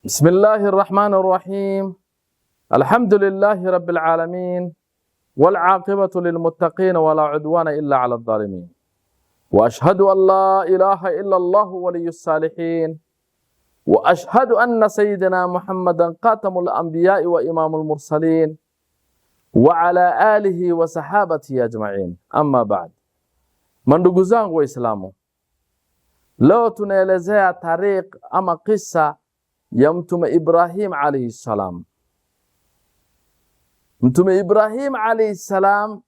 بسم الله الرحمن الرحيم. الحمد لله رب العالمين، والعاقبة للمتقين ولا عدوان إلا على الظالمين، وأشهد أن لا إله إلا الله ولي الصالحين، وأشهد أن سيدنا محمدا خاتم الأنبياء وإمام المرسلين وعلى آله وصحابته أجمعين. أما بعد، mandugu zangu Waislamu, leo tunaelezea tariq ama kisa ya Mtume Ibrahim alayhi salam. Mtume Ibrahim alayhi salam,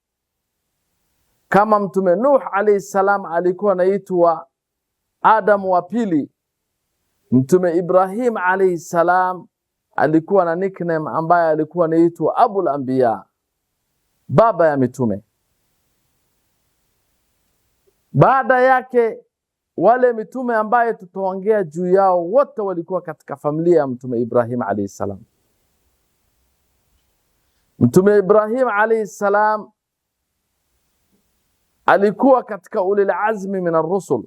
kama Mtume Nuh alayhi salam alikuwa anaitwa Adam wa pili, Mtume Ibrahim alayhi salam alikuwa na nickname ambaye alikuwa anaitwa Abul Anbiya, baba ya mitume. Baada yake wale mitume ambaye tutaongea juu yao wote walikuwa katika familia ya Mtume Ibrahim alayhi salam. Mtume Ibrahim alayhi salam alikuwa katika ulil azmi min ar-rusul,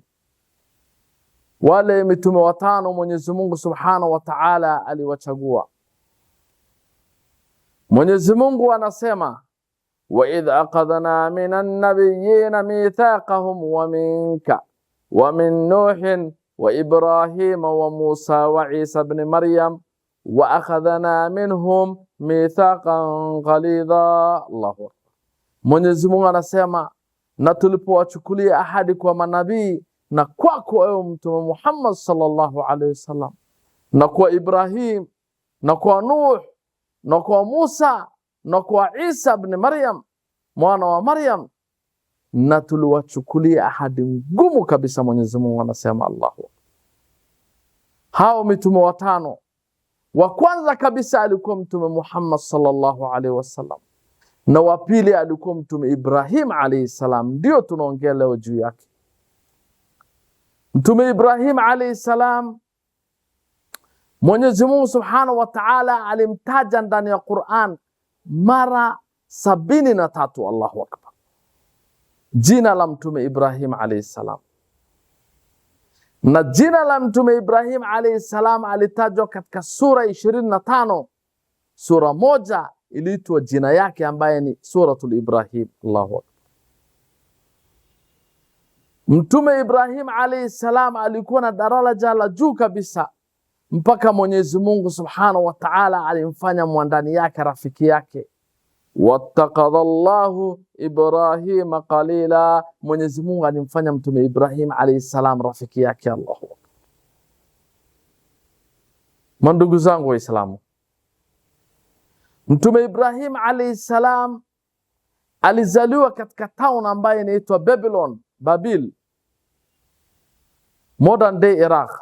wale mitume watano Mwenyezi Mungu Subhanahu wa Ta'ala aliwachagua. Mwenyezi Mungu anasema, وَإِذْ أَخَذْنَا مِنَ النَّبِيِّينَ مِيثَاقَهُمْ وَمِنْكَ وَمِنْ نُوحٍ وَإِبْرَاهِيمَ وَمُوسَى وَعِيسَى بْنِ مَرْيَمَ وَأَخَذْنَا مِنْهُمْ مِيثَاقًا غَلِيظًا. Allahu Akbar. Mwenyezi Mungu anasema, na tulipowachukulia ahadi kwa manabii na kwako ewe Mtume Muhammad sallallahu alaihi wasallam, na kwa Ibrahim na kwa Nuh na kwa Musa na kwa Isa ibn Maryam mwana wa Maryam, na tuliwachukulia ahadi ngumu kabisa. Mwenyezi Mungu anasema Allahu. Hao mitume watano, wa kwanza kabisa alikuwa Mtume Muhammad sallallahu alaihi wasallam, na wa pili alikuwa Mtume Ibrahim alayhi salam, ndio tunaongea leo juu yake. Mtume Ibrahim alayhi salam, Mwenyezi Mungu Subhanahu wa Ta'ala alimtaja ndani ya Qur'an mara 73. Allahu Akbar. Jina la Mtume Ibrahim alayhi salam, na jina la Mtume Ibrahim alayhi salam alitajwa katika sura 25. Sura moja iliitwa jina yake ambaye ni Suratul Ibrahim. Allahu Akbar. Mtume Ibrahim alayhi salam alikuwa na daraja la juu kabisa, mpaka Mwenyezi Mungu Subhanahu wa Ta'ala alimfanya mwandani yake rafiki yake. Wattaqadha Allahu Ibrahim qalila, Mwenyezi Mungu alimfanya Mtume Ibrahim alayhi salam rafiki yake. Allahu. Mandugu zangu Waislamu, Mtume Ibrahim alayhi salam alizaliwa katika town ambayo inaitwa Babylon, Babil, modern day Iraq.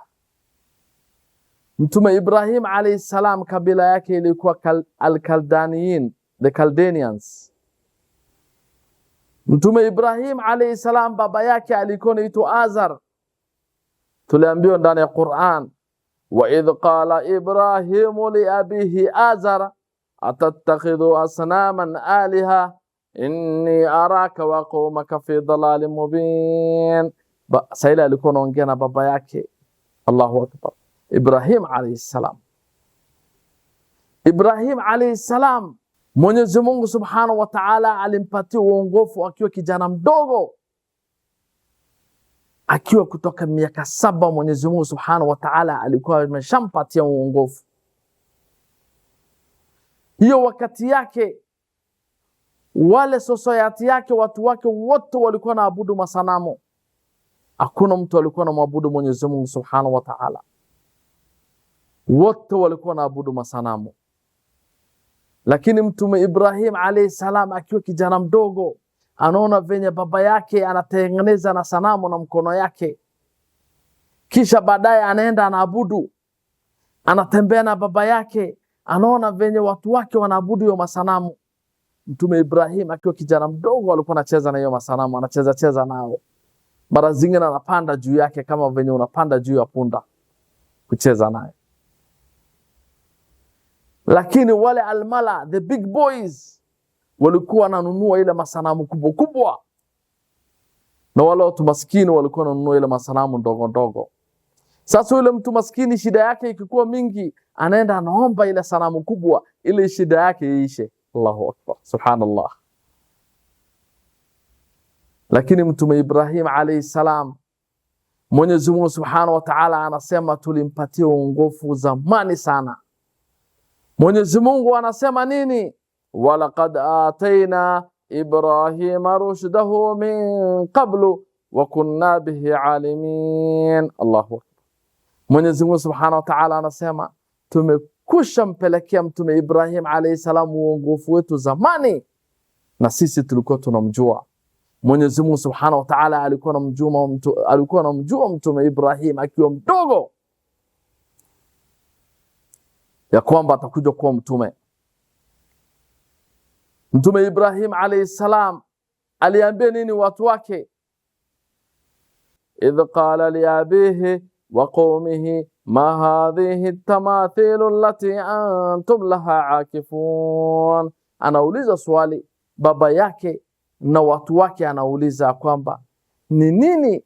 Mtume Ibrahim alayhi salam kabila yake ilikuwa Al-Kaldaniyin, the Chaldeans. Mtume Ibrahim alayhi salam baba yake alikuwa anaitwa Azar. Tuliambiwa ndani ya Qur'an, wa idh qala Ibrahimu li abihi Azar atattakhidhu asnaman aliha inni araka wa qaumaka fi dhalalin mubin. Saila alikuwa anaongea na baba yake. Allahu Akbar. Ibrahim alayhi salam. Ibrahim alayhi salam, Mwenyezi Mungu Subhanahu wa Ta'ala alimpatia uongofu akiwa kijana mdogo, akiwa kutoka miaka 7. Mwenyezi Mungu Subhanahu wa Ta'ala alikuwa ameshampatia uongofu. Hiyo wakati yake wale society yake, watu wake wote walikuwa naabudu masanamu. Hakuna mtu alikuwa anamwabudu Mwenyezi Mungu Subhanahu wa Ta'ala, wote walikuwa naabudu masanamu. Lakini Mtume Ibrahim alayhi salam akiwa kijana mdogo, anaona venye baba yake anatengeneza na sanamu na mkono yake, kisha baadaye anaenda anaabudu, anatembea na baba yake, anaona venye watu wake wanaabudu hiyo masanamu. Mtume Ibrahim akiwa kijana mdogo alikuwa anacheza na hiyo masanamu, anacheza nao. Mara zingine anapanda juu yake kama venye unapanda juu ya punda kucheza naye. Lakini wale almala, the big boys, walikuwa wananunua ile masanamu kubwa kubwa, na wale watu maskini walikuwa wananunua ile masanamu ndogo ndogo. Sasa yule mtu maskini shida yake ikikuwa mingi, anaenda anaomba ile sanamu kubwa ili shida yake iishe. Allahu akbar, subhanallah. Lakini mtume Ibrahim alayhi salam, Mwenyezi Mungu Subhanahu wa Ta'ala anasema tulimpatia uongofu zamani sana. Mwenyezi Mungu anasema nini? Walaqad atayna Ibrahima rushdahu min qablu wa kunna bihi alimin. Allahu akbar. Mwenyezi Mungu Subhanahu wa Ta'ala anasema tumekusha mpelekea mtume Ibrahim alayhi salam uongofu wetu zamani na sisi tulikuwa tunamjua. Mwenyezi Mungu Subhanahu wa Ta'ala alikuwa anamjua mtume Ibrahim akiwa mdogo ya kwamba atakuja kuwa mtume. Mtume Ibrahim alayhi salam aliambia nini watu wake? Idh qala li abihi wa qawmihi ma hadhihi at-tamathil allati antum laha akifun. Anauliza swali baba yake na watu wake, anauliza kwamba ni nini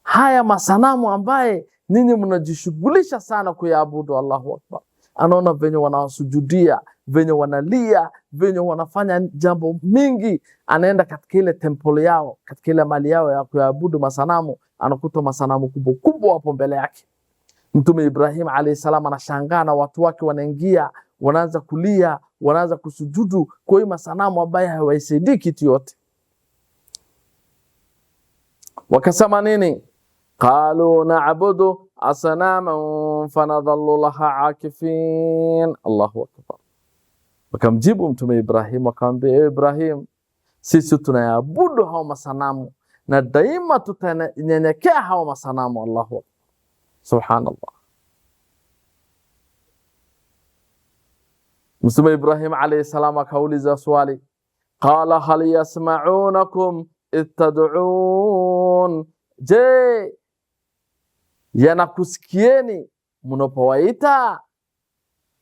haya masanamu ambaye nini mnajishughulisha sana kuyaabudu? Allahu akbar. Anaona venye wanasujudia, venye wanalia, venye wanafanya jambo mingi. Anaenda katika ile temple yao, katika ile mali yao ya kuyaabudu masanamu, anakuta masanamu kubwa kubwa hapo mbele yake. Mtume Ibrahim alayhi salam anashangaa na watu wake wanaingia, wanaanza kulia, wanaanza kusujudu kwa hiyo masanamu ambaye hawaisaidii kitu yote. Wakasema nini? Qalu na'budu asnaman fanadhallu laha akifin. Allahu akbar. Wakamjibu mtume Ibrahim wakamwambia, Ibrahim, sisi tunaabudu hao masanamu na daima tutanyenyekea hao masanamu. Allahu akbar, subhanallah. Mtume Ibrahim alayhi salam akauliza swali, qala hal yasma'unakum ittad'un, je, yanakusikieni mnapowaita?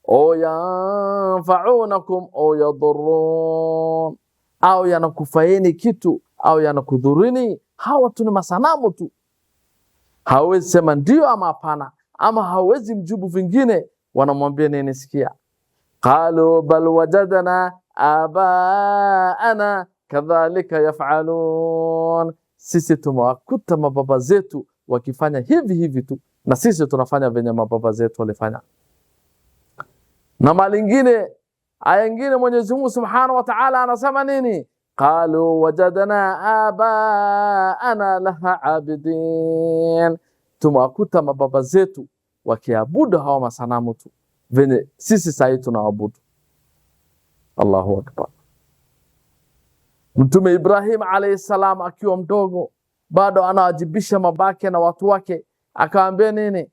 O yanfa'unakum o yadurrun, au yanakufaini kitu au yanakudhurini? Hawa tu ni masanamu tu. Hawezi sema ndio ama hapana, ama hawezi mjibu vingine. Wanamwambia nini? Sikia, qalu bal wajadna abaana kadhalika yaf'alun, sisi tumewakuta mababa zetu wakifanya hivi hivi tu na sisi tunafanya venye mababa zetu walifanya. Na malingine aya nyingine Mwenyezi Mungu Subhanahu wa Ta'ala anasema nini? Qalu wajadna abaana laha abidin, tumewakuta mababa zetu wakiabudu hawa masanamu tu venye sisi sasa tunaabudu. Allahu akbar. Mtume Ibrahim alayhi salam akiwa mdogo bado anawajibisha mabake na watu wake, akaambia nini?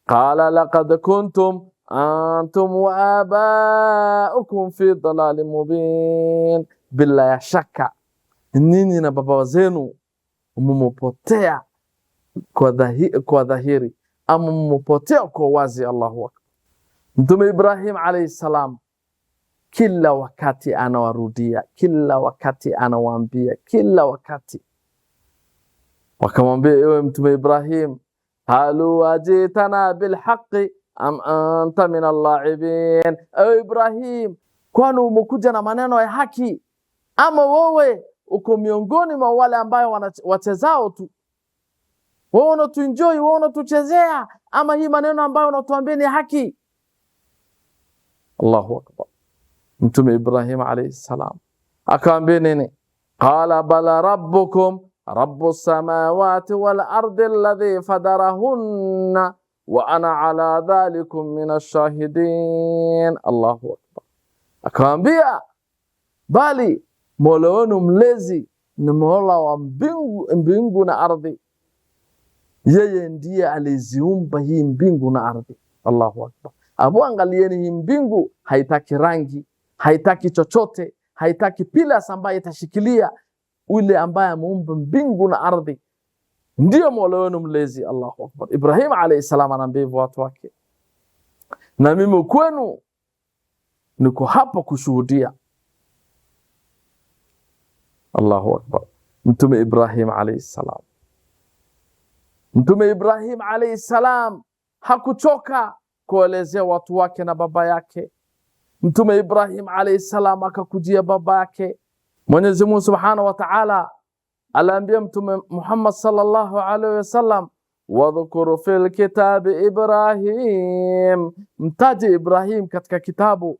Qala laqad kuntum antum wa abaukum fi dalalin mubin, bila ya shaka nini na baba zenu mmepotea kwa dhahiri ama mmepotea kwa wazi. Allahu akbar. Mtume Ibrahim alayhi salam kila wakati anawarudia, kila wakati anawaambia, kila wakati. Wakamwambia, ewe mtume Ibrahim, halu ajitana bilhaqi am anta min al-la'ibin, ewe Ibrahim, kwani umekuja na maneno ya haki ama wewe uko miongoni mwa wale ambao wachezao tu? Wewe unatuenjoy, wewe unatuchezea, ama hii maneno ambayo unatuambia ni haki? Allahu akbar. Mtume Ibrahim alayhi salam akaambia nini? Qala bala rabbukum rabbus samawati wal ardi alladhi fadarahunna wa ana ala dhalikum minash shahidin. Allahu akbar. Akaambia bali Mola wenu mlezi ni Mola wa mbingu na ardhi, yeye ndiye aliziumba hii mbingu na ardhi. Allahu akbar. Abu, angalieni hii mbingu haitaki rangi, haitaki chochote, haitaki pillars ambaye itashikilia. Ule ambaye ameumba mbingu na ardhi ndio Mola wenu mlezi. Allahu akbar. Ibrahim alayhi salam anaambia watu wake, na mimi kwenu niko hapa kushuhudia. Allahu akbar. Mtume Ibrahim alayhi salam, Mtume Ibrahim alayhi salam hakuchoka kuelezea watu wake na baba yake. Mtume Ibrahim alayhi salam akakujia baba yake. Mwenyezi Mungu Subhanahu wa Ta'ala aliambia Mtume Muhammad sallallahu alayhi wasallam, wadhkur fil kitabi Ibrahim, mtaje Ibrahim katika kitabu,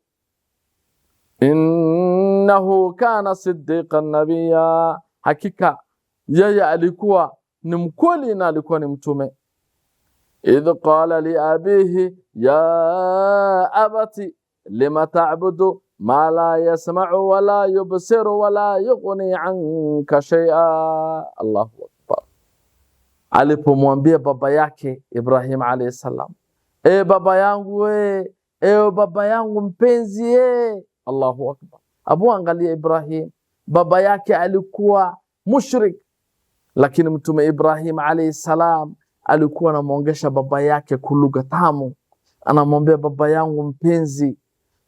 innahu kana siddiqan nabiyya, hakika yeye alikuwa ni mkweli na alikuwa ni mtume. idh qala li abihi ya abati lima ta'budu ma la yasma'u wa la yubsiru wa la yughni 'anka shay'a. Allahu akbar. Alipomwambia baba yake Ibrahim alayhi salam, baba yangu we, baba yangu mpenzi Allahu akbar. Abu angalia Ibrahim, baba yake alikuwa mushrik, lakini mtume Ibrahim alayhi salam alikuwa anamuongesha baba yake kulugha tamu, anamwambia baba yangu mpenzi.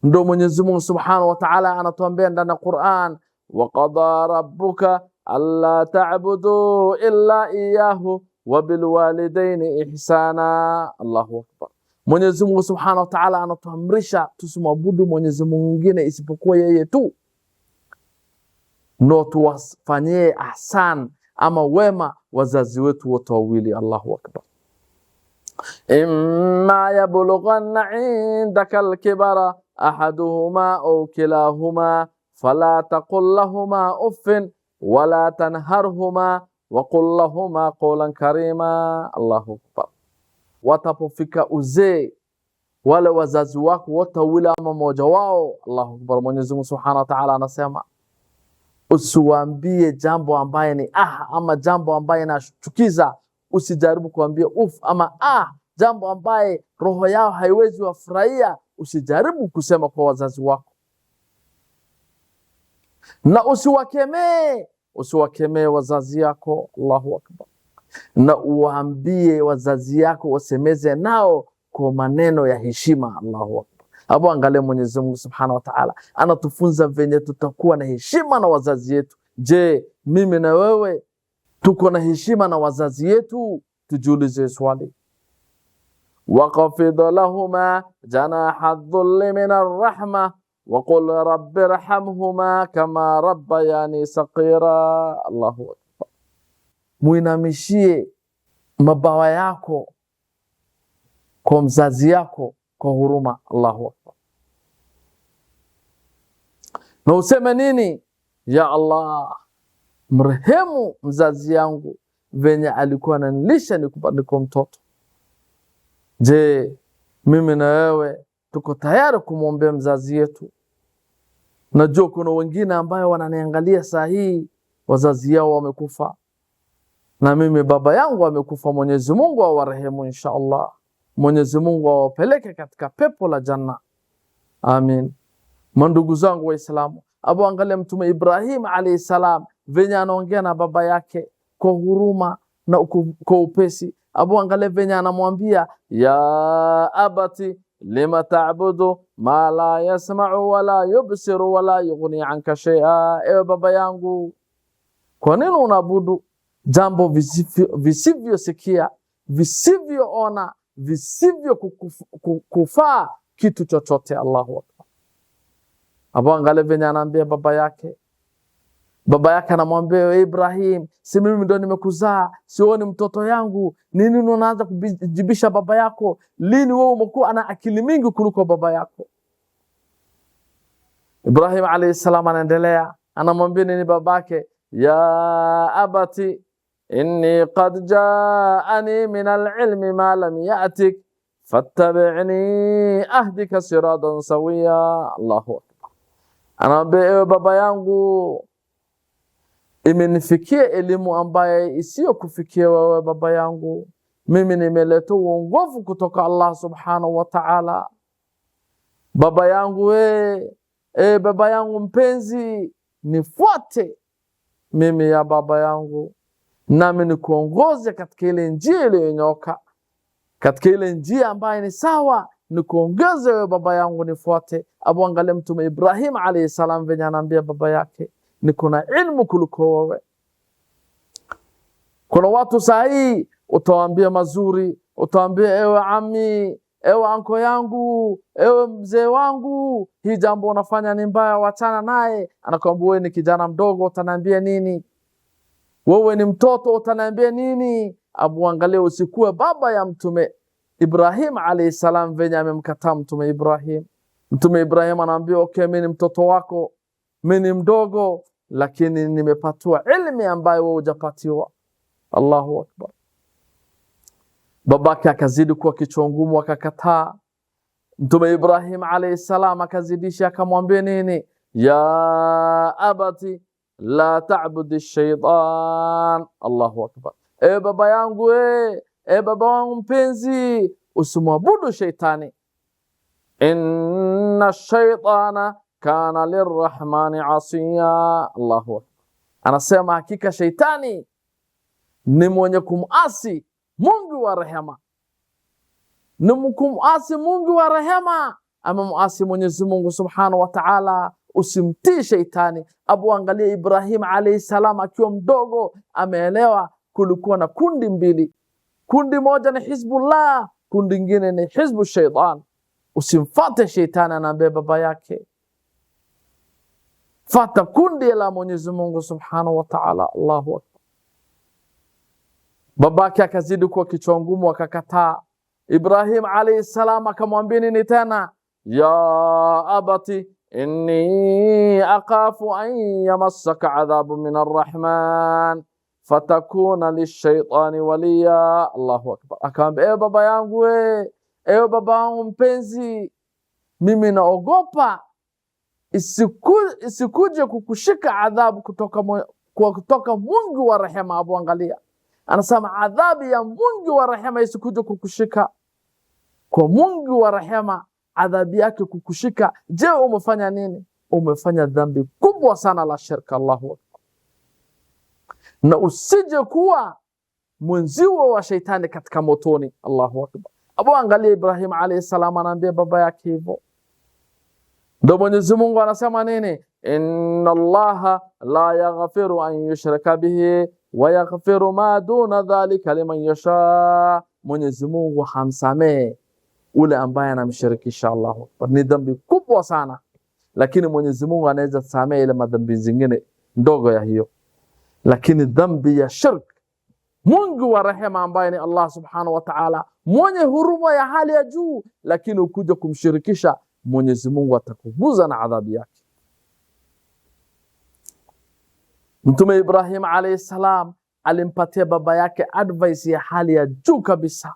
Ndio Mwenyezi Mungu Subhanahu wa Ta'ala anatuambia ndani ya Qur'an, wa qada rabbuka alla ta'budu illa iyyahu wa bil walidayni ihsana. Allahu akbar. Mwenyezi Mungu Subhanahu wa Ta'ala anatuamrisha tusimwabudu Mwenyezi Mungu mwingine isipokuwa yeye tu, ndio tuwafanyie ahsan ama wema wazazi wetu wote wawili. Allahu akbar. imma yablughanna 'indaka al-kibara ahaduhuma aw kilahuma fala taqul lahumā uffin wala tanharhuma wa qul lahumā qawlan karima. Allahu akbar. Watapofika uzee wale wazazi wako wote wawili ama mmoja wao, Allahu akbar, Mwenyezi Mungu Subhanahu wa Ta'ala anasema usiwaambie jambo ambaye ni ama jambo ambaye inachukiza. Usijaribu kuambia ama jambo ambaye roho yao haiwezi wafurahia. Usijaribu kusema kwa wazazi wako, na usiwakemee wazazi yako. Allahu akbar. Na uwaambie wazazi yako wasemeze nao kwa maneno ya heshima. Allahu akbar. Hapo angalia Mwenyezi Mungu Subhanahu wa Ta'ala anatufunza venye tutakuwa na heshima na wazazi yetu. Je, mimi na wewe tuko na heshima na wazazi yetu? Tujiulize swali. waqfid lahuma janaha dhulli min ar-rahma wa qul rabbi irhamhuma kama rabbayani saghira. Allahu akbar. Muinamishie mabawa yako kwa mzazi yako kwa huruma. Allahu akbar. Na useme nini? Ya Allah, mrehemu mzazi yangu venye alikuwa ananilisha niko mtoto. Je, mimi na wewe tuko tayari kumwombea mzazi yetu? Najua kuna wengine ambayo wananiangalia saa hii wazazi yao wamekufa, na mimi baba yangu amekufa. Mwenyezi Mungu awarehemu insha Allah. Mwenyezi Mungu awapeleke katika pepo la janna. Amin. Mandugu zangu Waislamu, Abu angalia Mtume Ibrahim alayhi salam venye anaongea na baba yake kwa huruma na kwa upesi. Abu angalia venye anamwambia ya abati lima ta'budu ma la yasma'u wa la yubsiru wa la yughni 'anka shay'a. Ewe baba yangu, kwa nini unaabudu jambo visivyosikia, visivyoona, visivyo kufaa kitu chochote? Allahu akbar. Abu angalia venye anaambia baba yake. Baba yake anamwambia Ibrahim, si mimi ndo nimekuzaa, sioni mtoto yangu, nini unaanza kujibisha baba yako? Lini wewe umekuwa ana akili mingi kuliko baba yako? Ibrahim alayhi salam anaendelea, anamwambia nini babake? Ya abati inni qad ja'ani min al-ilmi ma lam ya'tik fattabi'ni ahdika siratan sawiya. Allahu akbar. Anamwambia ewe baba yangu, imenifikia elimu ambaye isiyo kufikia wewe baba yangu. Mimi nimeleta uongofu kutoka Allah Subhanahu wa Ta'ala. Baba yangu baba yangu mpenzi, nifuate mimi ya baba yangu, nami nikuongoze katika ile njia iliyonyoka, katika ile njia ambaye ni sawa, nikuongoze wewe baba yangu, nifuate. Abu angalia Mtume Ibrahim alayhi salam venye anaambia baba yake, niko na ilmu kuliko wewe. Kuna watu sahi utawaambia mazuri, utawaambia ewe ammi, ewe anko yangu, ewe mzee wangu, hii jambo unafanya ni mbaya, wachana naye. Anakuambia wewe ni kijana mdogo, utaniambia nini? Wewe ni mtoto, utaniambia nini? Amuangalie, usikuwe baba ya Mtume Ibrahim alayhi salam venye amemkataa Mtume Ibrahim. Mtume Ibrahim anaambia okay, mimi ni mtoto wako, mimi ni mdogo, lakini nimepatiwa ilmu ambayo wewe hujapatiwa. Allahu akbar. Babake akazidi kuwa kichwa ngumu, akakataa. Mtume Ibrahim alayhi salam akazidisha, akamwambia nini? Ya abati la ta'budi shaytan. Allahu akbar. Baba yangu, baba wangu mpenzi, usimwabudu shaitani. Inna shaytana kana lirrahmani asiya. Allahu akbar. Anasema hakika shaitani ni mwenye kumasi Mungu wa rehema. Ni kumasi Mungu wa rehema, ama muasi Mwenyezi Mungu Subhanahu wa Ta'ala. Usimtii shaitani. Angalia Ibrahim alayhi salam akiwa mdogo ameelewa kulikuwa na kundi mbili. Kundi moja ni Hizbullah, kundi nyingine ni Hizbu Shaitan. Usimfuate shaitani, anaambia baba yake. Fata kundi la Mwenyezi Mungu Subhanahu wa Ta'ala. Allahu akbar. Babake akazidi kuwa kichwa ngumu, akakataa. Ibrahim alayhi salam akamwambia nini tena? Ya abati inni akhafu an yamassaka adhabu min arrahman fatakuna lishaitani waliya. Allahu akbar. Akamwambia baba yangu, baba wangu mpenzi, mimi naogopa isikuje kukushika adhabu kutoka Mungu wa rehema. Angalia, anasema adhabu ya Mungu wa rehema isikuje kukushika. Kwa Mungu wa rehema adhabu yake kukushika. Je, umefanya nini? Umefanya dhambi kubwa sana la shirka. Allahu akbar. Na usije kuwa mwenzio wa shaitani katika motoni. Allahu akbar. Angalia Ibrahim alayhi salam anaambia baba yake hivyo. Ndio Mwenyezi Mungu anasema nini? Inna Allaha la yaghfiru an yushraka bihi wa yaghfiru ma duna dhalika liman yasha. Mwenyezi Mungu hamsamehe ule ambaye anamshirikisha. Allahu akbar. Ni dhambi kubwa sana, lakini Mwenyezi Mungu anaweza kusamehe ile madhambi zingine ndogo ya hiyo. Lakini dhambi ya shirk, Mungu wa rehema ambaye ni Allah Subhanahu wa Ta'ala, mwenye huruma ya hali ya juu, lakini ukuja kumshirikisha, Mwenyezi Mungu atakuguza na adhabu yake. Mtume Ibrahim alayhi salam alimpatia baba yake advice ya hali ya juu kabisa.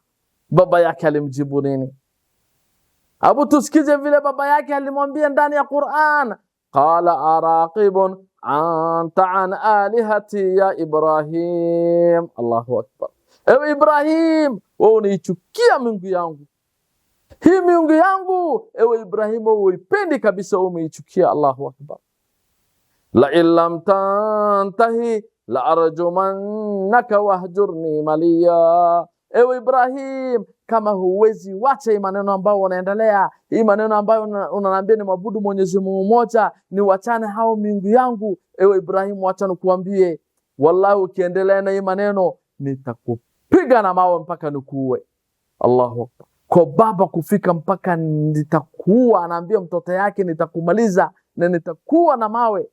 Baba yake alimjibu nini? Tusikize vile baba yake alimwambia ndani ya Qur'an. Qala araqibun anta an alihati ya Ibrahim. Allahu akbar. Ewe Ibrahim, wewe unaichukia miungu yangu. Hii miungu yangu, ewe Ibrahim, wewe uipendi kabisa, umeichukia. Allahu akbar. La illam tantahi la arjumannaka wahjurni maliya. Ewe Ibrahim, kama huwezi wacha hii maneno ambayo unaendelea, hii maneno ambayo unaniambia ni mabudu Mwenyezi Mungu mmoja, ni wachane hao miungu yangu. Ewe Ibrahim, wacha nikuambie, wallahi ukiendelea na hii maneno nitakupiga na mawe mpaka nikuue. Allahu akbar. Kwa baba kufika mpaka nitakuua, anaambia mtoto yake nitakumaliza na nitakuwa na mawe.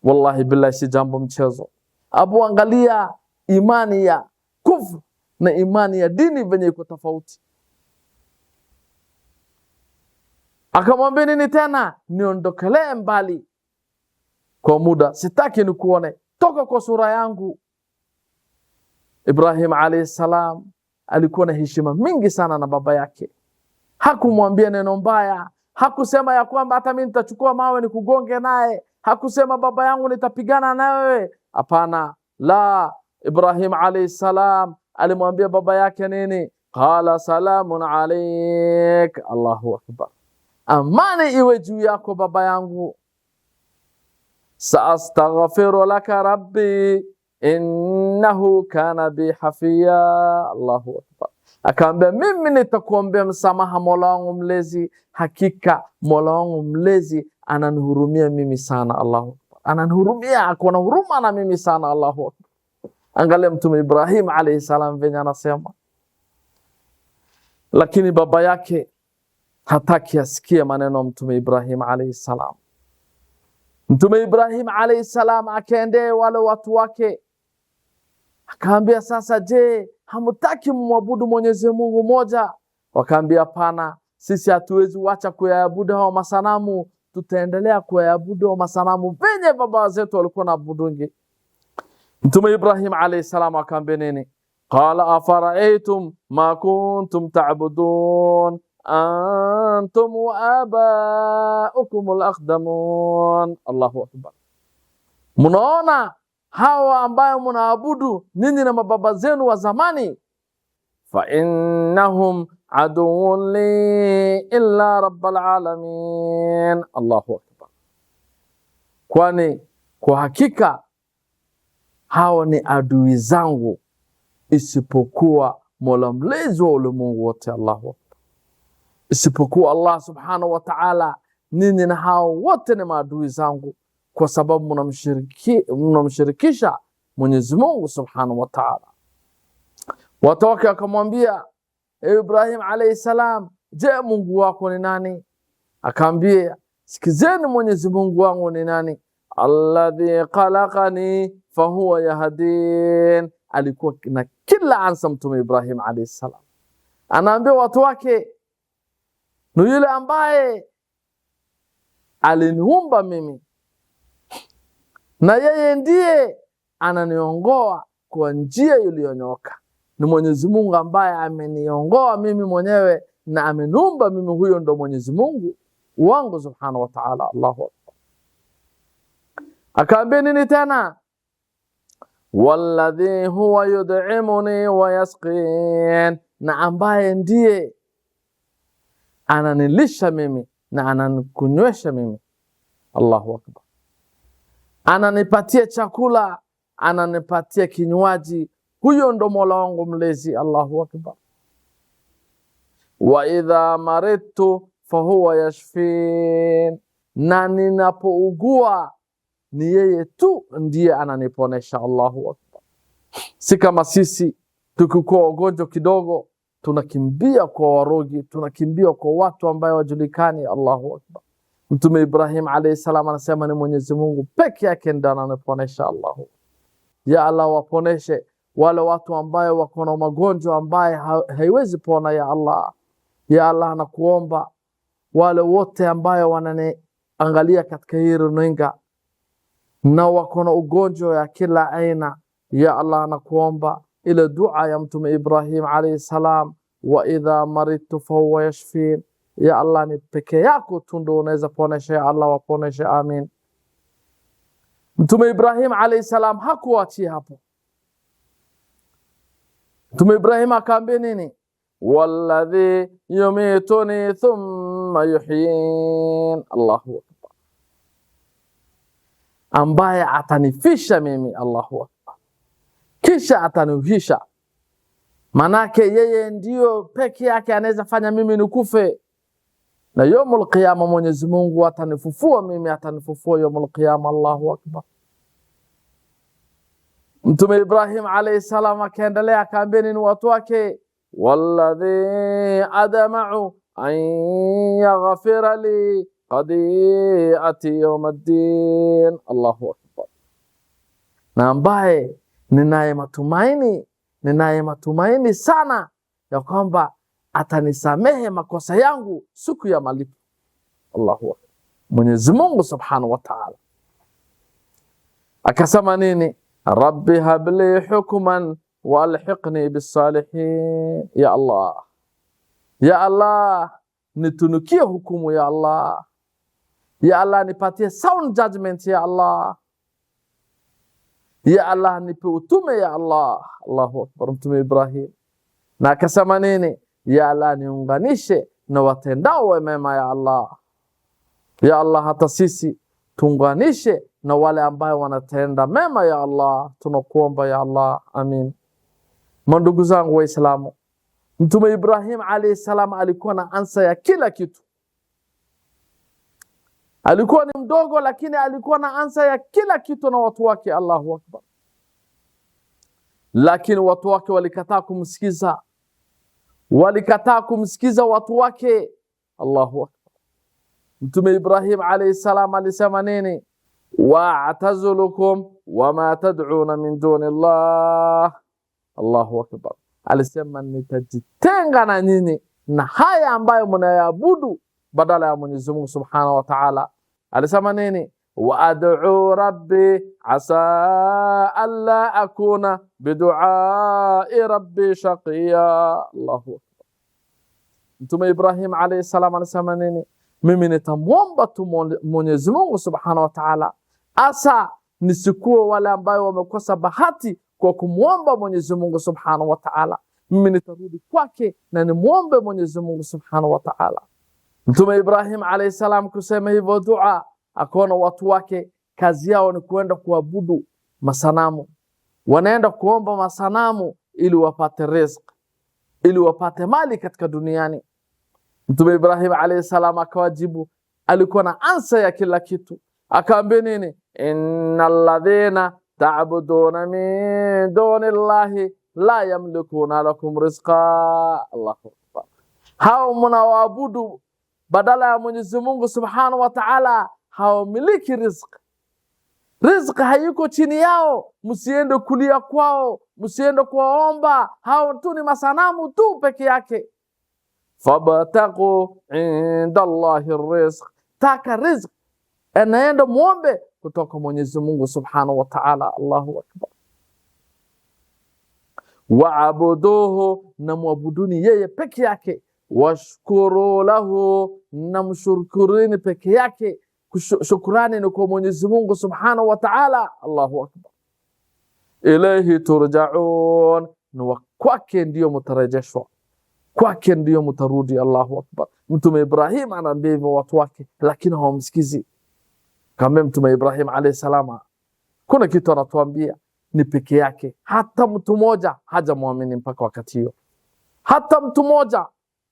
Wallahi billahi si jambo mchezo. Angalia imani ya kufru na imani ya dini venye iko tofauti. Akamwambia nini tena? Niondokelee mbali kwa muda, sitaki nikuone, toka kwa sura yangu. Ibrahim alayhi salam alikuwa na heshima mingi sana na baba yake. Hakumwambia neno mbaya, hakusema ya kwamba hata mimi nitachukua mawe nikugonge naye, hakusema baba yangu nitapigana nawe. Hapana, la. Ibrahim alayhi salam alimwambia baba yake nini? Qala salamun alayk. Allahu akbar. Amani iwe juu yako baba yangu. Saastaghfiru laka rabbi innahu kana bi hafiya. Allahu akbar. Akaambia mimi nitakuombea msamaha Mola wangu mlezi, hakika Mola wangu mlezi ananihurumia mimi sana. Allahu akbar. Ananihurumia, akona huruma na mimi sana. Allahu akbar. Angalia Mtume Ibrahim alayhi salam venye anasema. Lakini baba yake hataki asikie maneno Mtume Ibrahim alayhi salam. Mtume Ibrahim alayhi salam akaendea wale watu wake, akaambia, sasa je, hamtaki muabudu Mwenyezi Mungu moja? Wakaambia, hapana, sisi hatuwezi wacha kuyaabudu hao masanamu, tutaendelea kuyaabudu hao masanamu venye baba zetu walikuwa naabudungi. Mtume Ibrahim alayhi salam akaambia nini? Qala afara'aytum ma kuntum ta'budun antum wa aba'ukum al-aqdamun. Allahu akbar. Munaona hawa ambayo mnaabudu ninyi na mababa zenu wa zamani, fa innahum aduwwun li illa rabbil alamin. Allahu akbar. Kwani kwa hakika hao ni adui zangu isipokuwa Mola mlezi wa ulimwengu wote. Allahu akbar. Isipokuwa Allah subhanahu wa ta'ala, ninyi na hao wote ni maadui zangu, kwa sababu mnamshirikisha Mwenyezi Mungu subhanahu wa ta'ala. Watu wake wakamwambia Ibrahim alayhi salam, je, Mungu wako ni nani? Akaambia, sikizeni Mwenyezi Mungu wangu ni nani? Alladhi khalaqani fahuwa yahdin. Alikuwa na kila ansa Mtume Ibrahim alayhi salam. Anaambia watu wake, ni yule ambaye aliniumba mimi, na yeye ndiye ananiongoa kwa njia iliyonyooka. Ni Mwenyezi Mungu ambaye ameniongoa mimi mwenyewe na ameniumba mimi, huyo ndo Mwenyezi Mungu wangu subhanahu wa ta'ala. Allahu akbar. Akaambia nini tena? Walladhi huwa yud'imuni wa yasqin, na ambaye ndiye ananilisha mimi na ananikunywesha mimi. Allahu akbar. Ananipatia chakula, ananipatia kinywaji, huyo ndo Mola wangu mlezi. Allahu akbar. Wa idha maridtu fahuwa yashfin, na ninapougua ni yeye tu ndiye ananiponesha. Allahu akbar. Si kama sisi tukikuwa ugonjwa kidogo tunakimbia kwa warogi, tunakimbia kwa watu ambao wajulikani. Allahu akbar. Mtume Ibrahim alayhi salam anasema ni Mwenyezi Mungu peke yake ndiye ananiponesha. Allahu, ya Allah, waponeshe wale watu ambao wako na magonjwa ambayo haiwezi pona. Ya Allah, ya Allah, nakuomba wale wote ambao wananiangalia katika hii runinga na wako na ugonjwa ya kila aina, ya Allah, nakuomba ile dua ya Mtume Ibrahim alayhi salam, wa idha maridtu fahuwa yashfin. Ya Allah, ni peke yako tu ndio unaweza ponesha. Ya Allah, waponeshe. Amin. Mtume Ibrahim alayhi salam hakuachia hapo. Mtume Ibrahim akaambia nini? Walladhi yumituni thumma yuhyin. Allahu akbar. Ambaye atanifisha mimi, Allahu akbar, kisha atanihuisha. Manake yeye ndio peke yake anaweza fanya mimi nikufe, na yaumul qiyama Mwenyezi Mungu atanifufua mimi, atanifufua yaumul qiyama. Allahu akbar. Mtume Ibrahim alayhi salam akaendelea akaambia ni watu wake, walladhi adma'u an yaghfira li qadi'ati yawmiddin. Allahu akbar. Na ambaye ninaye matumaini sana ya kwamba atanisamehe makosa yangu siku ya malipo. Allahu akbar. Mwenyezi Mungu subhanahu wa ta'ala akasema nini? Rabbi habli hukman wa alhiqni bis salihin. Ya Allah, ya Allah, nitunukie hukumu. Ya Allah, ya Allah, nipatie sound judgment. Ya Allah, ya Allah, nipe utume. Ya Allah. Allahu akbar. Mtume Ibrahim na akasema nini? Ya Allah, niunganishe na watendao wema. Ya Allah, ya Allah, hata sisi tuunganishe na wale ambao wanatenda mema. Ya Allah, tunakuomba. Ya Allah. Amin. Mandugu zangu Waislamu, Mtume Ibrahim alayhi salam alikuwa na ansa ya kila kitu. Alikuwa ni mdogo, lakini alikuwa na ansa ya kila kitu na watu wake. Allahu akbar. Lakini watu wake walikataa kumsikiza, walikataa kumsikiza watu wake, Allahu akbar. Mtume Ibrahim alayhi salam alisema nini? Wa'tazulukum wama tad'una min dunillah. Allahu akbar. Alisema nitajitenga na nyinyi na haya ambayo mnayaabudu badala ya Mwenyezi Mungu Subhanahu wa Ta'ala. Alisema nini? Wa ad'u rabbi asa alla akuna bidu'ai rabbi shaqiya. Allahu akbar. Mtume Ibrahim alayhi salam alisema nini? Mimi nitamwomba tu Mwenyezi Mungu Subhanahu wa Ta'ala asa nisikuwe wale ambao wamekosa bahati kwa kumwomba Mwenyezi Mungu Subhanahu wa Ta'ala. Mimi nitarudi kwake na nimuombe Mwenyezi Mungu Subhanahu wa Ta'ala. Mtume Ibrahim alayhi salam kusema hivyo dua, akaona watu wake kazi yao ni kuenda kuabudu masanamu. Wanaenda kuomba masanamu ili wapate riziki, ili wapate mali katika duniani. Mtume Ibrahim alayhi salam akawajibu, alikuwa na answer ya kila kitu. Akaambia nini? Innal ladhina ta'buduna min dunillahi la yamlikuna lakum rizqa. Allahu akbar. Hao mnawaabudu badala ya Mwenyezi Mungu Subhanahu wa Ta'ala hawamiliki riziki. Riziki hayuko chini yao. Msiende kulia kwao, msiende kuwaomba. Hao tu ni masanamu tu peke yake. Fabtaqu inda Allahi rizq. Taka riziki, anaenda muombe kutoka Mwenyezi Mungu Subhanahu wa Ta'ala. Allahu akbar. Waabuduhu, na muabuduni yeye peke yake. Washkuru lahu, na mshukurini peke yake. Shukrani ni kwa Mwenyezi Mungu Subhanahu wa Ta'ala. Allahu akbar. Ilayhi turja'un, na kwake ndio mtarejeshwa, kwake ndio mtarudi. Allahu akbar. Mtume Ibrahim anaambia hivyo watu wake, lakini hawamsikizi. Kama Mtume Ibrahim alayhi salama, kuna kitu anatuambia ni peke yake. Hata mtu mmoja hajamwamini mpaka wakati hiyo. Hata mtu mmoja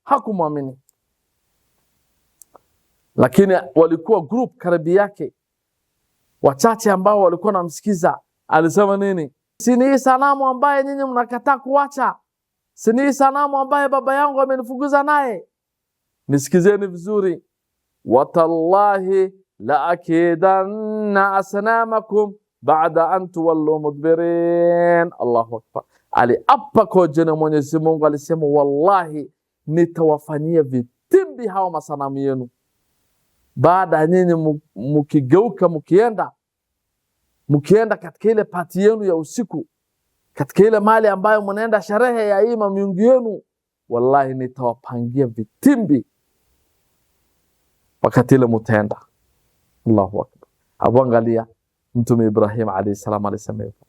hakumwamini. Lakini walikuwa group karibu yake, wachache ambao walikuwa namsikiza. Alisema nini? Si ni sanamu ambaye nyinyi mnakataa kuacha? Si ni sanamu ambaye baba yangu amenifukuza naye? Nisikizeni vizuri. Watallahi la akidanna asnamakum ba'da an tuwallu mudbirin. Allahu akbar. Aliapa kwa jina Mwenyezi Mungu, alisema wallahi nitawafanyia vitimbi hao masanamu yenu baada nyinyi mkigeuka, mkienda katika ile pati yenu ya usiku, katika ile mali ambayo mnaenda sherehe ya hii miungu yenu, wallahi nitawapangia vitimbi wakati ile mtaenda. Allahu akbar. Angalia Mtume Ibrahim alayhi salam alisema hivyo.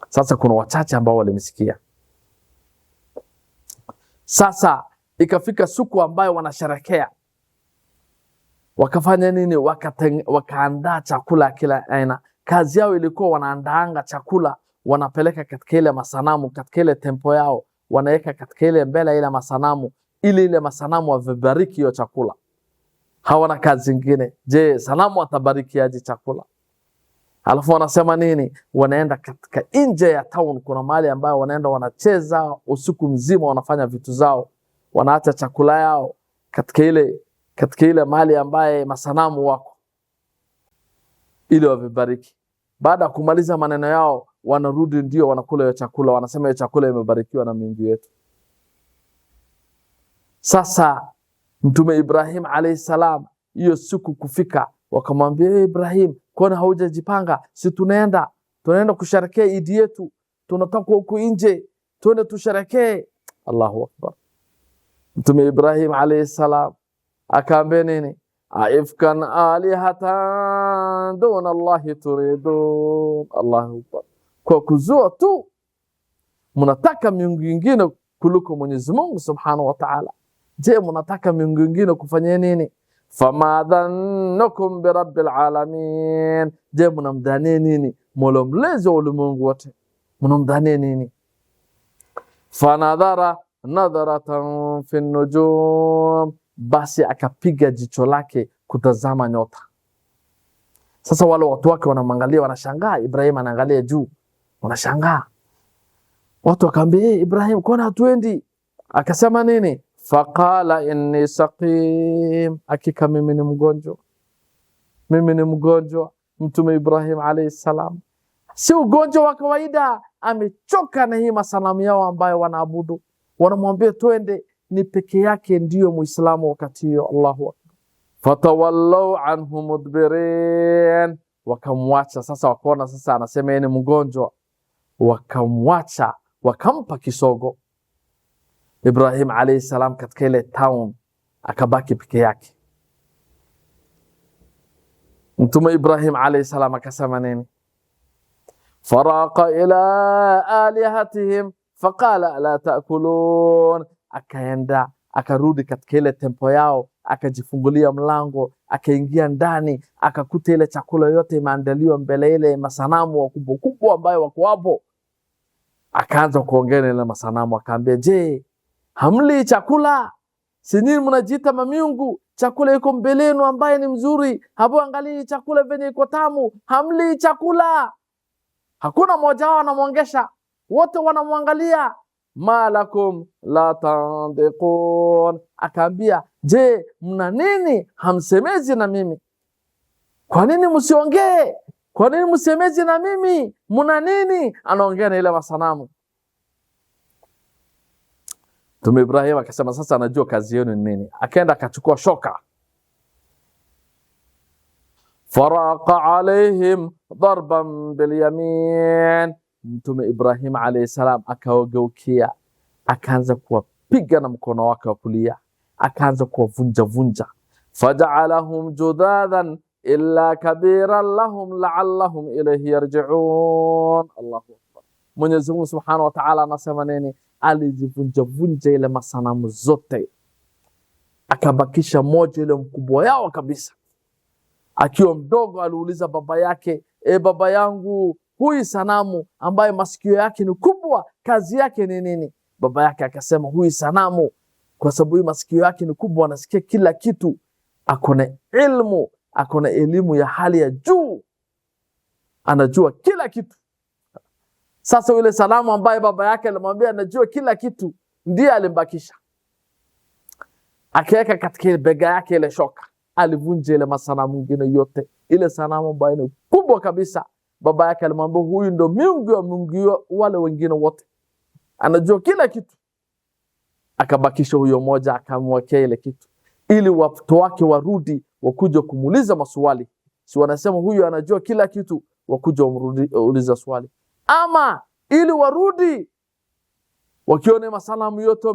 Sasa kuna wachache ambao walimsikia. Sasa ikafika siku ambayo wanasherekea. Wakafanya nini? Wakaandaa chakula kila aina. Kazi yao ilikuwa wanaandaanga chakula, wanapeleka katika ile masanamu, katika ile tempo yao, wanaweka katika ile mbele ile masanamu, ili ile masanamu wavibariki hiyo chakula. Hawana kazi nyingine. Je, sanamu atabariki aje chakula? Alafu wanasema nini? Wanaenda katika nje ya town, kuna mahali ambayo wanaenda wanacheza usiku mzima, wanafanya vitu zao, wanaacha chakula yao katika ile mahali ambaye masanamu wako, ili wavibariki. Baada ya kumaliza maneno yao, wanarudi ndio wanakula hiyo chakula, wanasema hiyo chakula imebarikiwa na Mungu wetu. Sasa Mtume Ibrahim alayhi salam, hiyo siku kufika, wakamwambia Ibrahim, kwani haujajipanga? Si tunaenda kusherekea Idi yetu, tunatoka huko nje tuende tusherekee. Allahu akbar. Mtume Ibrahim alayhi salam akaambia nini? Aifkan alihatan duna Allahi turidun. Allahu akbar. Kwa kuzua tu mnataka miungu mingine kuliko Mwenyezi Mungu Subhanahu wa Ta'ala. Je, mnataka miungu mingine kufanya nini? Fama dhannukum bi rabbil alamin. Je, mnamdhania nini Mola mlezi wa ulimwengu wote? Mnamdhania nini? Fanadhara nadharatan fi nujum. Basi akapiga jicho lake kutazama nyota. Sasa wale watu wake wanamwangalia, wanashangaa. Ibrahim anaangalia juu, wanashangaa. Watu wakaambia Ibrahim, kwani hatuendi? Akasema nini? faqala inni saqim, hakika mimi ni mgonjwa, mimi ni mgonjwa. Mtume Ibrahim alayhi salam si ugonjwa wa kawaida, amechoka na hii masanamu yao ambayo wanaabudu. Wanamwambia twende, ni peke yake ndiyo Muislamu wakati hiyo. Allahu akbar. Fatawallaw anhu mudbirin, wakamwacha. Sasa wakaona sasa anasema yeye ni mgonjwa, wakamwacha, wakampa kisogo. Ibrahim alayhi salam katika ile town akabaki peke yake. Mtume Ibrahim alayhi salam akasema nini? Faraqa ila alihatihim faqala la ta'kulun, akaenda akarudi katika ile tempo yao, akajifungulia mlango, akaingia ndani, akakuta ile chakula yote imeandaliwa mbele ile masanamu wakubwa kubwa ambayo wako hapo. Akaanza kuongea na ile masanamu, akaambia, je, hamli chakula? Si nyinyi mnajiita mamiungu? Chakula iko mbele yenu ambaye ni mzuri, hapo angalia chakula venye iko tamu, hamli chakula. Hakuna mmoja wao anamwongesha, wote wanamwangalia. Malakum la tandiqun, akaambia, je, mna nini hamsemezi na mimi? Kwa nini msiongee? Kwa nini msemezi na mimi? Mna nini? Anaongea na ile masanamu. Mtume Ibrahim akasema sasa anajua kazi yenu ni nini. Akaenda akachukua shoka, faraqa alaihim darban bilyamin. Mtume Ibrahim alayhi salam akaogeukia, akaanza kuwapiga na mkono wake wa kulia, akaanza kuwavunja vunja. Faja'alahum judadan illa kabiran lahum la'allahum ilayhi yarji'un. Allahu akbar. Mwenyezi Mungu Subhanahu wa Ta'ala anasema nini? Alijivunja vunja ile masanamu zote, akabakisha moja ile mkubwa yao kabisa. Akiwa mdogo aliuliza baba yake, baba yangu, huyu sanamu ambaye masikio yake ni kubwa, kazi yake ni nini? Baba yake akasema, huyu sanamu kwa sababu masikio yake ni kubwa, anasikia kila kitu, akona ilmu, akona elimu ya hali ya juu, anajua kila kitu. Sasa yule sanamu ambaye baba yake alimwambia anajua kila kitu, ndiye alimbakisha. Akaweka katika bega yake ile shoka, alivunja ile masanamu mengine yote. Ile sanamu ambayo ni kubwa kabisa, baba yake alimwambia huyu ndo miungu wa miungu wale wengine wote, anajua kila kitu. Akabakisha huyo moja, akamwekea ile kitu ili watu wake warudi wakuja kumuuliza maswali. Si wanasema huyu anajua kila kitu, wakuja wauliza swali. Ama ili warudi wakione masanamu yote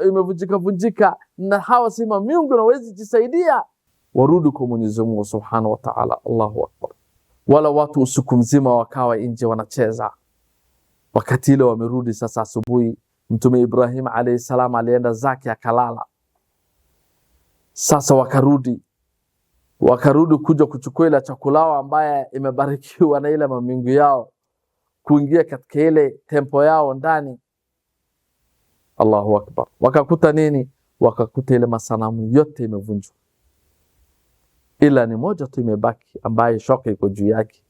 imevunjika na hawa si miungu na wezi jisaidia, warudi kwa Mwenyezi Mungu Subhanahu wa Ta'ala. Allahu akbar. Wala watu usiku mzima wakawa nje wanacheza. Wakati ile wamerudi sasa asubuhi, Mtume Ibrahim alayhi salam alienda zake akalala. Sasa wakarudi kuja kuchukua ile chakula ambaye imebarikiwa na ile miungu yao, kuingia katika ile tempo yao ndani. Allahu akbar. Wakakuta nini? Wakakuta ile masanamu yote imevunjwa, ila ni moja tu imebaki ambaye shoka iko juu yake.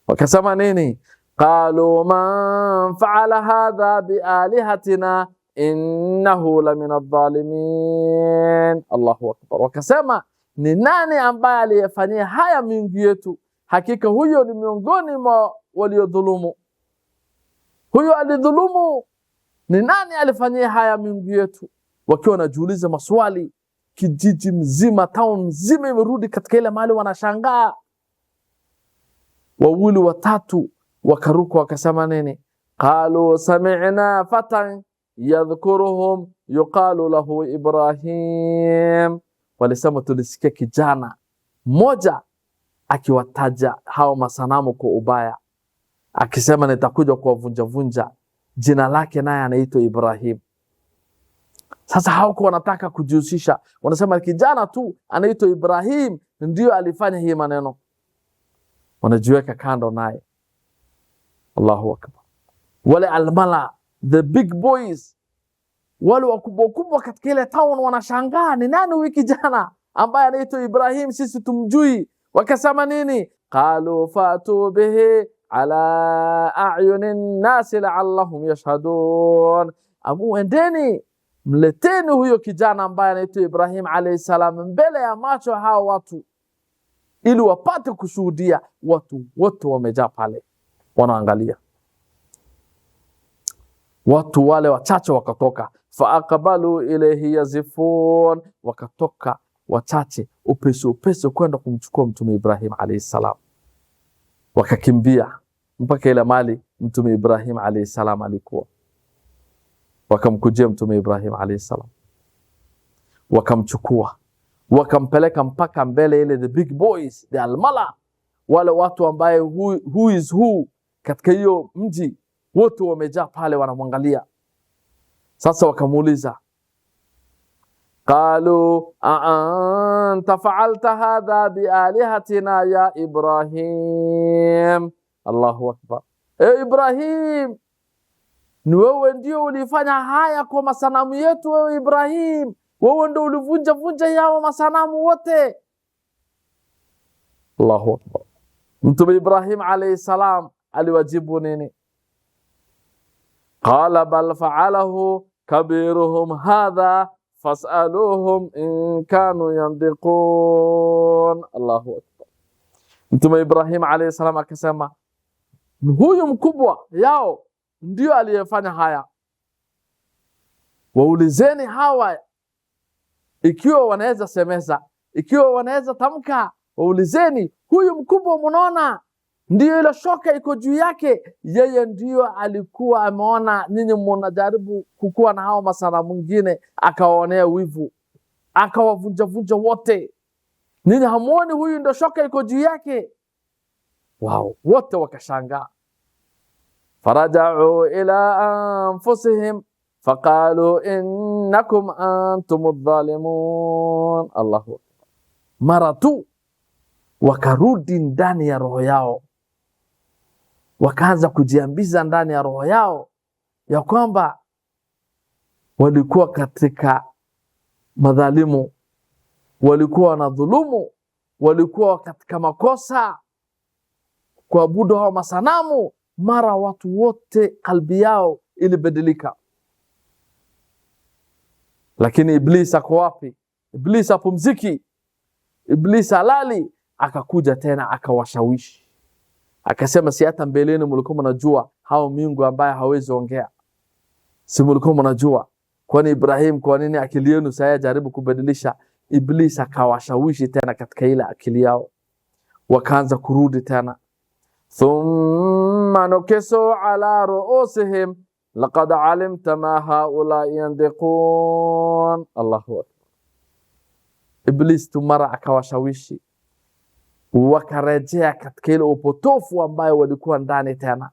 Wakasema nini? Qalu man fa'ala hadha bialihatina innahu lamin adh-dhalimin. Allahu akbar. Wakasema, ni nani ambaye aliyefanyia haya miungu yetu? Hakika huyo ni miongoni mwa waliodhulumu. Huyo alidhulumu. Ni nani alifanyia haya miungu yetu? Wakiwa wanajiuliza maswali, kijiji mzima, town mzima imerudi katika ile mahali, wanashangaa. Wawili watatu wakaruka wakasema nini? Qalu sami'na fatan yadhkuruhum yuqalu lahu Ibrahim. Walisema tulisikia kijana mmoja akiwataja hao masanamu kwa ubaya, akisema nitakuja kuwavunja vunja, jina lake naye anaitwa Ibrahim. Sasa hawako wanataka kujihusisha, wanasema kijana tu anaitwa Ibrahim ndio alifanya hii maneno, wanajiweka kando naye. Allahu akbar. Wale almala, the big boys, wale wakubwa kubwa katika ile town wanashangaa, ni nani huyu kijana ambaye anaitwa Ibrahim, sisi tumjui. Wakasema nini? Qalu fatu bihi ala a'yunin nas la'allahum yashhadun. Abu endeni mleteni huyo kijana ambaye anaitwa Ibrahim alayhi salam mbele ya macho hao watu, ili wapate kushuhudia. Watu wote wamejaa pale wanaangalia. Watu wale wachache wakatoka, faaqbalu ilayhi yazifun, wakatoka wachache upesi kwenda kumchukua mtume Ibrahim alayhi salam. Wakakimbia mpaka ile mali mtume Ibrahim alayhi salam alikuwa. Wakamkujia mtume Ibrahim alayhi salam, wakamchukua, wakampeleka mpaka mbele ile the big boys, the almala, wale watu ambaye who is who katika hiyo mji, wote wamejaa pale wanamwangalia. Sasa wakamuuliza, qalu anta fa'alta hadha bi alihatina ya Ibrahim. Allahu akbar. Ibrahim, ni wewe ndio ulifanya haya kwa masanamu yetu wewe Ibrahim? Wewe ndio ulivunja yao masanamu wote? Allahu akbar. Mtume Ibrahim alayhi salam aliwajibu nini? Qala bal fa'alahu kabiruhum hadha fas'aluhum in kanu yandiqun. Allahu akbar. Mtume Ibrahim alayhi salam akasema, huyu mkubwa yao ndio aliyefanya haya, waulizeni hawa ikiwa wanaweza semeza, ikiwa wanaweza tamka. Waulizeni huyu mkubwa, mnaona ndio ile shoka iko juu yake, yeye ndio alikuwa ameona ninyi mnajaribu kukua na hao masana mwingine, akawaonea wivu, akawavunja wote. Ninyi hamuoni huyu ndio shoka iko juu yake? Wow, wote wakashangaa. Faraja'u ila anfusihim faqalu innakum antumudh dhalimun. Allahu akbar. Mara tu wakarudi ndani ya roho yao, wakaanza kujiambiza ndani ya roho yao ya kwamba walikuwa katika madhalimu, walikuwa wanadhulumu, walikuwa katika makosa kuabudu hao masanamu. Mara watu wote kalbi yao ilibadilika. Lakini Iblis ako wapi? Iblis hapumziki, Iblis halali. Akakuja tena akawashawishi, akasema, si hata mbeleni mlikuwa mnajua hao miungu ambaye hawezi ongea? Si mlikuwa mnajua? Kwani Ibrahim, kwa nini akili yenu sasa jaribu kubadilisha? Iblis akawashawishi tena katika ile akili yao, wakaanza kurudi tena. Thumma nukisu ala ruusihim laqad alimta ma haula yandiqun. Allahu akbar. Iblis tumara akawashawishi, wakarejea katika ile upotofu ambayo walikuwa ndani tena.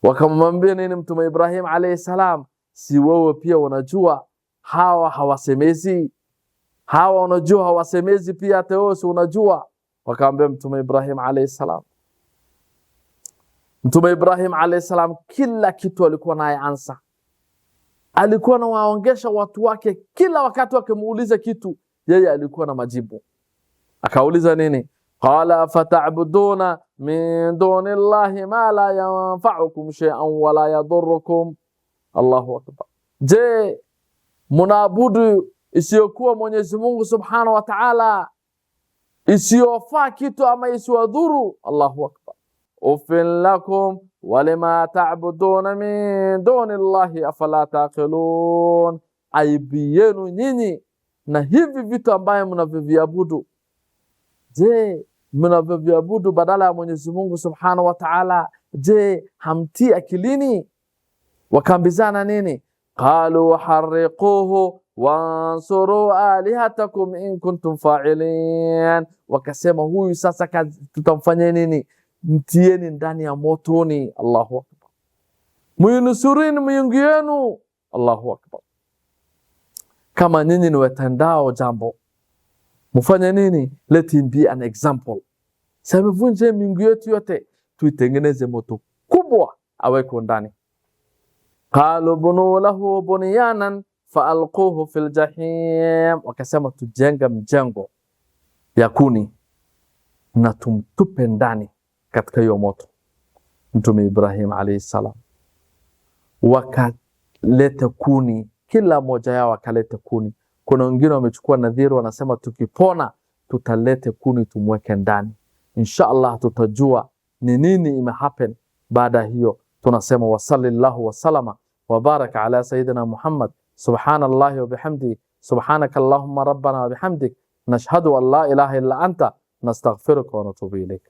Wakamwambia nini mtume Ibrahim alayhi salam? Si wewe pia unajua hawa hawasemezi? Hawa unajua hawasemezi pia, hata wewe si unajua? Wakamwambia mtume Ibrahim alayhi salam. Mtume Ibrahim alayhi salam kila kitu alikuwa naye ansa, alikuwa anawaongesha watu wake. Kila wakati wakimuuliza kitu, yeye alikuwa na majibu. Akauliza nini? Qala fata'buduna min dunillahi ma la yanfa'ukum shay'an wa la yadurrukum. Allahu akbar. Je, mnaabudu isiyokuwa Mwenyezi Mungu Subhanahu wa Ta'ala, isiyofaa kitu ama isiwadhuru? Allahu akbar. Ufin lakum walima ta'buduna min dunillahi afala taqilun. Aibi yenu nyinyi na hivi vitu ambaye mnavyoviabudu. Je, mnavyoviabudu badala ya Mwenyezi Mungu Subhanahu wa Ta'ala, je, hamtii akilini? Wakaambizana nini? Qalu harriquhu wansuru alihatakum in kuntum fa'ilin. Wakasema, huyu sasa tutamfanyia nini? Mtieni ndani ya motoni. Allahu akbar. Muinusurini miungu yenu. Allahu akbar. Kama nyinyi ni watendao jambo, mufanye nini? Let him be an example. Sasa vunje miungu yetu yote, tuitengeneze moto kubwa aweko ndani. Qalu bunu lahu bunyanan faalquhu fil jahim. Wakasema, tujenga mjengo ya kuni na tumtupe ndani katika hiyo moto. Mtume Ibrahim alayhi salam wakaleta kuni kila mmoja yao akalete kuni. Kuna wengine wamechukua nadhiri, wanasema tukipona tutalete kuni tumweke ndani. Insha Allah tutajua ni nini imehappen baada hiyo. Tunasema wa sallallahu wa salama wa baraka ala sayyidina Muhammad. Subhanallahi wa bihamdi, subhanaka Allahumma rabbana wa bihamdik, nashhadu an la ilaha illa anta, nastaghfiruka wa natubu ilayk.